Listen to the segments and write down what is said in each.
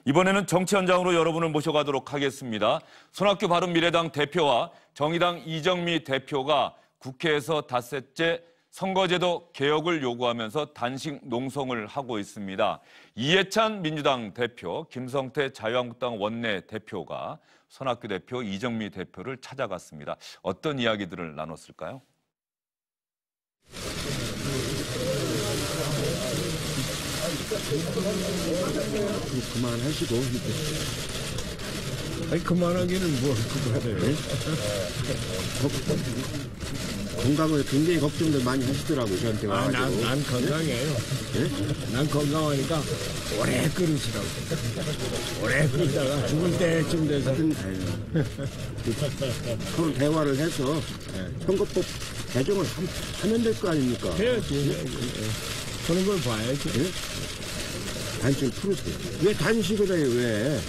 이번에는 정치 현장으로 여러분을 모셔가도록 하겠습니다. 손학규 바른미래당 대표와 정의당 이정미 대표가 국회에서 닷새째 선거제도 개혁을 요구하면서 단식 농성을 하고 있습니다. 이해찬 민주당 대표, 김성태 자유한국당 원내대표가 손학규 대표, 이정미 대표를 찾아갔습니다. 어떤 이야기들을 나눴을까요? 그만하시고. 아니, 그만하기는 뭘 그만해요. 건강을 굉장히 걱정들 많이 하시더라고요, 저한테 와가지고. 난 건강해요. 네? 난 건강하니까 오래 끓이시라고. 오래 끓이다가 죽을 때쯤 돼서. 서로 대화를 해서 선거법 개정을 하면 될 거 아닙니까? 해야지. 그런 걸 봐야지. 네? 단식 풀으세요. 왜 단식을 해요, 왜?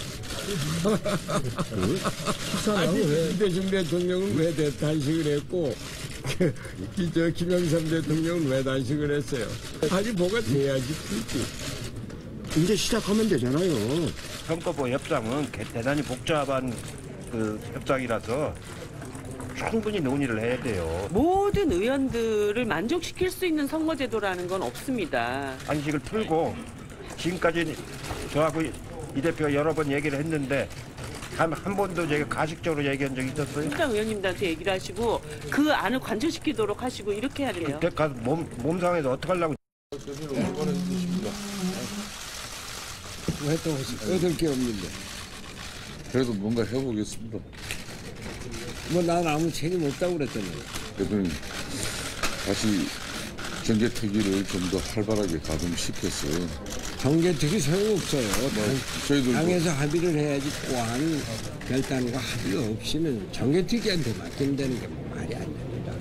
아니, 김대중 대통령은 왜 단식을 했고, 김영삼 대통령은 왜 단식을 했어요? 아니, 뭐가 돼야지 풀지. 이제 시작하면 되잖아요. 선거법 협상은 대단히 복잡한 협상이라서 충분히 논의를 해야 돼요. 모든 의원들을 만족시킬 수 있는 선거제도라는 건 없습니다. 단식을 풀고 지금까지 저하고 이 대표가 여러 번 얘기를 했는데 한 번도 제가 가식적으로 얘기한 적이 있었어요? 민주당 의원님들한테 얘기를 하시고 그 안을 관철시키도록 하시고 이렇게 해야 돼요. 가서 몸 상해서 어떡하려고. 왜 또 얻을 게 없는데. 그래도 뭔가 해보겠습니다. 뭐 난 아무 책임 없다고 그랬잖아요. 대표님, 다시 정개특위를 좀 더 활발하게 가동시켜서 정개특위 소용없어요. 저희들도 당에서 합의를 해야지 또한 결단과 합의가 없이는 정개특위한테 맡긴다는 게 말이 안 됩니다.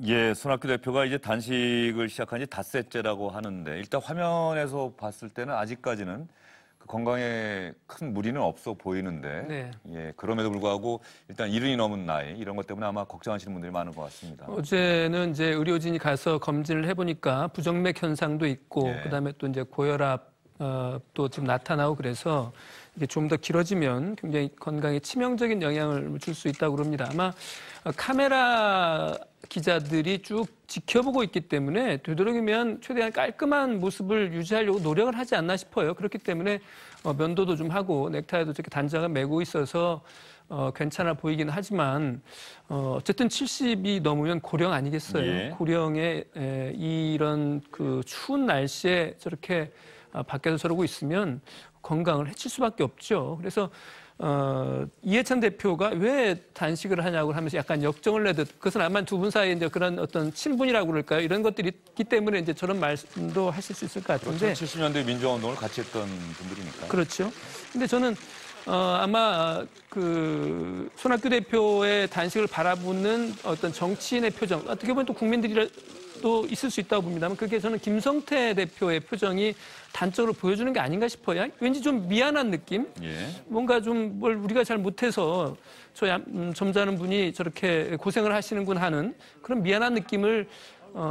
예, 손학규 대표가 이제 단식을 시작한 지 닷새째라고 하는데 일단 화면에서 봤을 때는 아직까지는 그 건강에 큰 무리는 없어 보이는데 네. 예, 그럼에도 불구하고 일단 70이 넘은 나이 이런 것 때문에 아마 걱정하시는 분들이 많은 것 같습니다. 어제는 이제 의료진이 가서 검진을 해보니까 부정맥 현상도 있고 예. 그다음에 또 이제 고혈압 또 지금 나타나고 그래서 이게 좀 더 길어지면 굉장히 건강에 치명적인 영향을 줄 수 있다고 그럽니다. 아마 카메라 기자들이 쭉 지켜보고 있기 때문에 되도록이면 최대한 깔끔한 모습을 유지하려고 노력을 하지 않나 싶어요. 그렇기 때문에 면도도 좀 하고 넥타이도 이렇게 단장을 메고 있어서 괜찮아 보이긴 하지만 어쨌든 70이 넘으면 고령 아니겠어요. 예. 고령에 이런 그 추운 날씨에 저렇게 밖에서 저러고 있으면 건강을 해칠 수밖에 없죠. 그래서 이해찬 대표가 왜 단식을 하냐고 하면서 약간 역정을 내듯 그것은 아마 두 분 사이에 이제 그런 어떤 친분이라고 그럴까요? 이런 것들이 있기 때문에 이제 저런 말씀도 하실 수 있을 것 같은데. 70년대 민주화 운동을 같이 했던 분들이니까. 그렇죠. 근데 저는 아마 그 손학규 대표의 단식을 바라보는 어떤 정치인의 표정, 어떻게 보면 또 국민들이라도 있을 수 있다고 봅니다만 그게 저는 김성태 대표의 표정이 단적으로 보여주는 게 아닌가 싶어요. 왠지 좀 미안한 느낌? 예. 뭔가 좀 뭘 우리가 잘 못해서 저 점잖은 분이 저렇게 고생을 하시는군 하는 그런 미안한 느낌을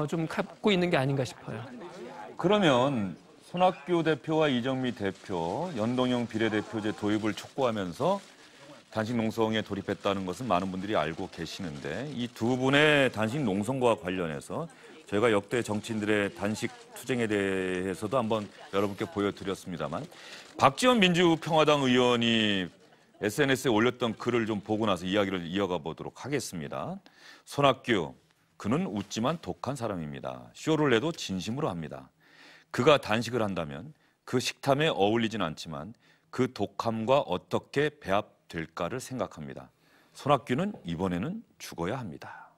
좀 갖고 있는 게 아닌가 싶어요. 그러면 손학규 대표와 이정미 대표 연동형 비례대표제 도입을 촉구하면서 단식 농성에 돌입했다는 것은 많은 분들이 알고 계시는데 이 두 분의 단식 농성과 관련해서 저희가 역대 정치인들의 단식 투쟁에 대해서도 한번 여러분께 보여드렸습니다만 박지원 민주평화당 의원이 SNS에 올렸던 글을 좀 보고 나서 이야기를 이어가 보도록 하겠습니다. 손학규, 그는 웃지만 독한 사람입니다. 쇼를 내도 진심으로 합니다. 그가 단식을 한다면 그 식탐에 어울리진 않지만 그 독함과 어떻게 배합될까를 생각합니다. 손학규는 이번에는 죽어야 합니다.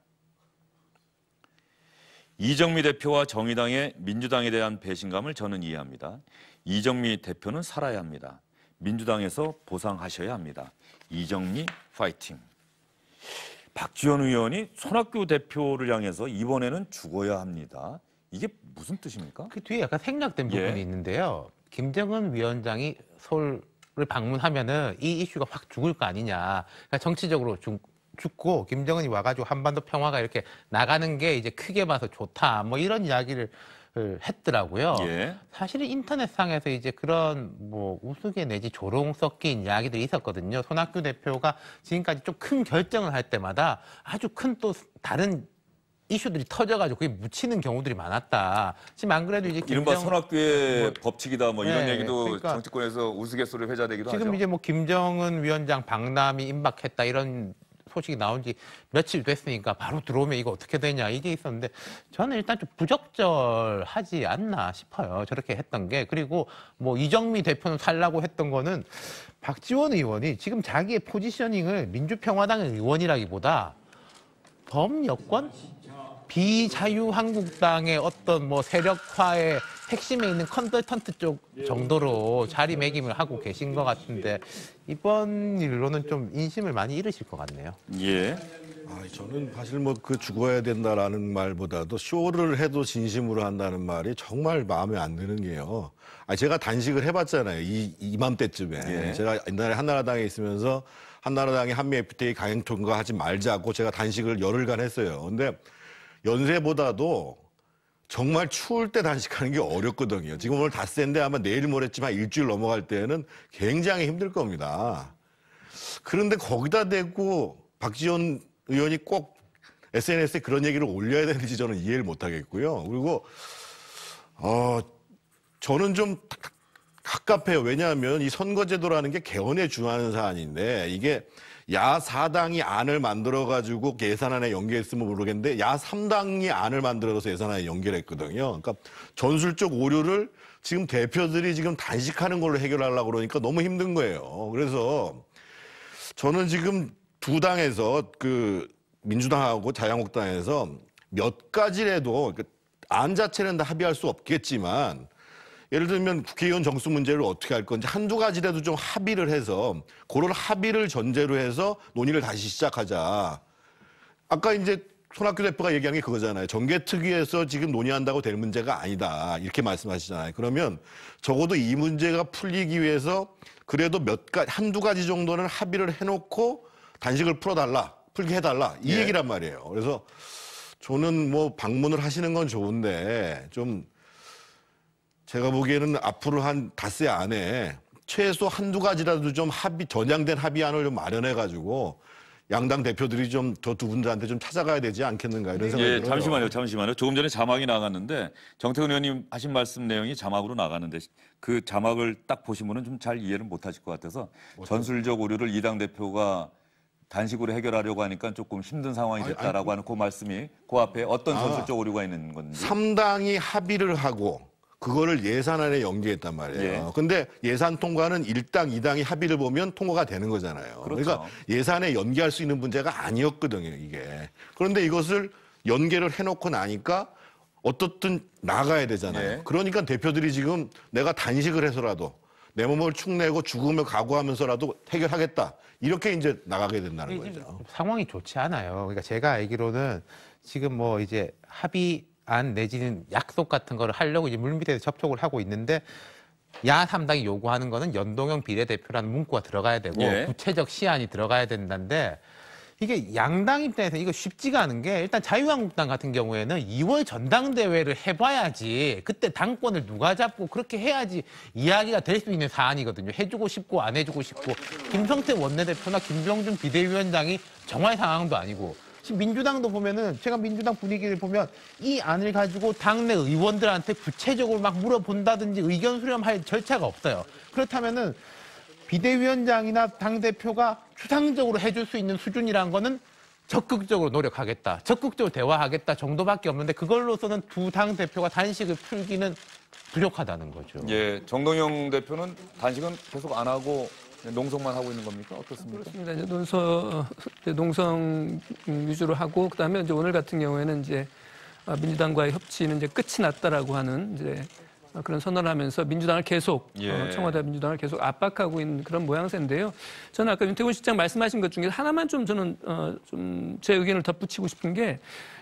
이정미 대표와 정의당의 민주당에 대한 배신감을 저는 이해합니다. 이정미 대표는 살아야 합니다. 민주당에서 보상하셔야 합니다. 이정미 파이팅. 박지원 의원이 손학규 대표를 향해서 이번에는 죽어야 합니다. 이게 무슨 뜻입니까? 그 뒤에 약간 생략된 부분이 있는데요. 김정은 위원장이 서울을 방문하면은 이 이슈가 확 죽을 거 아니냐. 그러니까 정치적으로 죽고 김정은이 와가지고 한반도 평화가 이렇게 나가는 게 이제 크게 봐서 좋다. 뭐 이런 이야기를 했더라고요. 예. 사실 인터넷상에서 이제 그런 뭐 우스개 내지 조롱 섞인 이야기들이 있었거든요. 손학규 대표가 지금까지 좀 큰 결정을 할 때마다 아주 큰 또 다른 이슈들이 터져가지고 그게 묻히는 경우들이 많았다. 지금 안 그래도 이제 이른바 손학규의 법칙이다 뭐 이런 네, 얘기도 그러니까 정치권에서 우스갯소리 회자되기도 지금 하죠. 이제 뭐 김정은 위원장 방남이 임박했다 이런 소식이 나온 지 며칠 됐으니까 바로 들어오면 이거 어떻게 되냐 이게 있었는데 저는 일단 좀 부적절하지 않나 싶어요. 저렇게 했던 게. 그리고 뭐 이정미 대표는 살라고 했던 거는 박지원 의원이 지금 자기의 포지셔닝을 민주평화당의 의원이라기보다 범여권? 비자유한국당의 어떤 뭐 세력화의 핵심에 있는 컨설턴트 쪽 정도로 자리매김을 하고 계신 것 같은데 이번 일로는 좀 인심을 많이 잃으실 것 같네요. 예. 저는 사실 뭐 그 죽어야 된다라는 말보다도 쇼를 해도 진심으로 한다는 말이 정말 마음에 안 드는 게요. 제가 단식을 해봤잖아요. 이맘때쯤에. 예. 제가 옛날에 한나라당에 있으면서 한나라당이 한미 FTA 강행 통과하지 말자고 제가 단식을 열흘간 했어요. 근데 연세보다도 정말 추울 때 단식하는 게 어렵거든요. 지금 오늘 닷새인데 아마 내일 모레쯤 한 일주일 넘어갈 때는 굉장히 힘들 겁니다. 그런데 거기다 대고 박지원 의원이 꼭 SNS에 그런 얘기를 올려야 되는지 저는 이해를 못 하겠고요. 그리고 저는 좀 갑갑해요. 왜냐하면 이 선거제도라는 게 개헌에 준하는 사안인데 이게 야4당이 안을 만들어가지고 예산안에 연계했으면 모르겠는데 야3당이 안을 만들어서 예산안에 연결했거든요. 그러니까 전술적 오류를 지금 대표들이 지금 단식하는 걸로 해결하려고 그러니까 너무 힘든 거예요. 그래서 저는 지금 두 당에서 그 민주당하고 자유한국당에서 몇 가지라도 안 자체는 다 합의할 수 없겠지만 예를 들면 국회의원 정수 문제를 어떻게 할 건지 한두 가지라도 좀 합의를 해서 그런 합의를 전제로 해서 논의를 다시 시작하자. 아까 이제 손학규 대표가 얘기한 게 그거잖아요. 정개특위에서 지금 논의한다고 될 문제가 아니다. 이렇게 말씀하시잖아요. 그러면 적어도 이 문제가 풀리기 위해서 그래도 한두 가지 정도는 합의를 해놓고 단식을 풀게 해달라. 이 얘기란 말이에요. 그래서 저는 뭐 방문을 하시는 건 좋은데 좀 제가 보기에는 앞으로 한 닷새 안에 최소 한두 가지라도 좀 전향된 합의안을 좀 마련해가지고 양당 대표들이 좀 저 두 분들한테 좀 찾아가야 되지 않겠는가 이런 생각이 들어요. 잠시만요. 조금 전에 자막이 나갔는데 정태근 의원님 하신 말씀 내용이 자막으로 나갔는데 그 자막을 딱 보시면은 좀 잘 이해를 못하실 것 같아서 전술적 오류를 이당 대표가 단식으로 해결하려고 하니까 조금 힘든 상황이 됐다라고 하는 그 말씀이 그 앞에 어떤 전술적 오류가 있는 건지. 3당이 합의를 하고 그거를 예산안에 연계했단 말이에요. 근데 예산 통과는 1당, 2당이 합의를 보면 통과가 되는 거잖아요. 그렇죠. 그러니까 예산에 연계할 수 있는 문제가 아니었거든요, 이게. 그런데 이것을 연계를 해놓고 나니까 어떻든 나가야 되잖아요. 그러니까 대표들이 지금 내가 단식을 해서라도 내 몸을 축내고 죽음을 각오하면서라도 해결하겠다. 이렇게 이제 나가게 된다는 거죠. 상황이 좋지 않아요. 그러니까 제가 알기로는 지금 뭐 이제 합의안 내지는 약속 같은 거를 하려고 이제 물밑에서 접촉을 하고 있는데 야3당이 요구하는 거는 연동형 비례대표라는 문구가 들어가야 되고 구체적 시안이 들어가야 된다는데 이게 양당 입장에서 이거 쉽지가 않은 게 일단 자유한국당 같은 경우에는 2월 전당대회를 해봐야지 그때 당권을 누가 잡고 그렇게 해야지 이야기가 될 수 있는 사안이거든요. 해주고 싶고 안 해주고 싶고 김성태 원내대표나 김병준 비대위원장이 정할 상황도 아니고 지금 민주당도 보면은 제가 민주당 분위기를 보면 이 안을 가지고 당내 의원들한테 구체적으로 막 물어본다든지 의견 수렴할 절차가 없어요. 그렇다면은 비대위원장이나 당대표가 추상적으로 해줄 수 있는 수준이란 거는 적극적으로 노력하겠다, 적극적으로 대화하겠다 정도밖에 없는데 그걸로서는 두 당대표가 단식을 풀기는 부족하다는 거죠. 예, 정동영 대표는 단식은 계속 안 하고 농성만 하고 있는 겁니까? 어떻습니까? 그렇습니다. 이제 농성 위주로 하고 그다음에 이제 오늘 같은 경우에는 이제 민주당과의 협치는 이제 끝이 났다라고 하는 이제 그런 선언을 하면서 민주당을 계속 청와대 민주당을 계속 압박하고 있는 그런 모양새인데요. 저는 아까 윤태곤 실장 말씀하신 것 중에 하나만 좀 저는 좀 제 의견을 덧붙이고 싶은 게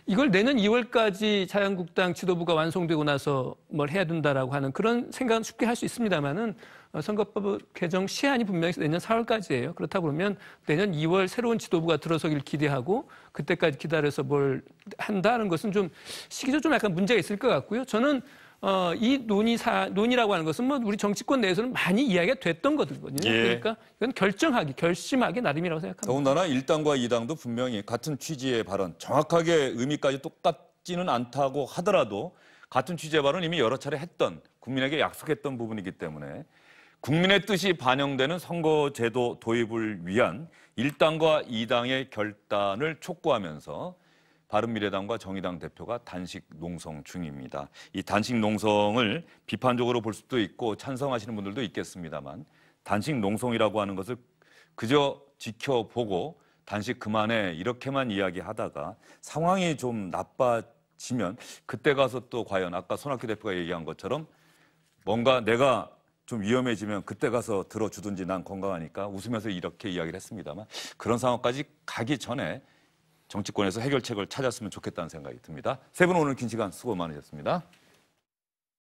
이걸 내년 2월까지 자유한국당 지도부가 완성되고 나서 뭘 해야 된다라고 하는 그런 생각은 쉽게 할 수 있습니다만은 선거법 개정 시한이 분명히 내년 4월까지예요. 그렇다 그러면 내년 2월 새로운 지도부가 들어서길 기대하고 그때까지 기다려서 뭘 한다는 것은 좀 시기적 좀 약간 문제가 있을 것 같고요. 저는 이 논의라고 하는 것은 뭐 우리 정치권 내에서는 많이 이야기가 됐던 거거든요. 예. 그러니까 이건 결심하기 나름이라고 생각합니다. 더군다나 1당과 2당도 분명히 같은 취지의 발언, 정확하게 의미까지 똑같지는 않다고 하더라도 같은 취지의 발언을 이미 여러 차례 했던, 국민에게 약속했던 부분이기 때문에 국민의 뜻이 반영되는 선거제도 도입을 위한 1당과 2당의 결단을 촉구하면서 바른미래당과 정의당 대표가 단식 농성 중입니다. 이 단식 농성을 비판적으로 볼 수도 있고 찬성하시는 분들도 있겠습니다만 단식 농성이라고 하는 것을 그저 지켜보고 단식 그만해 이렇게만 이야기하다가 상황이 좀 나빠지면 그때 가서 또 과연 아까 손학규 대표가 얘기한 것처럼 뭔가 내가 좀 위험해지면 그때 가서 들어주든지 난 건강하니까 웃으면서 이렇게 이야기를 했습니다만 그런 상황까지 가기 전에 정치권에서 해결책을 찾았으면 좋겠다는 생각이 듭니다. 세 분 오늘 긴 시간 수고 많으셨습니다.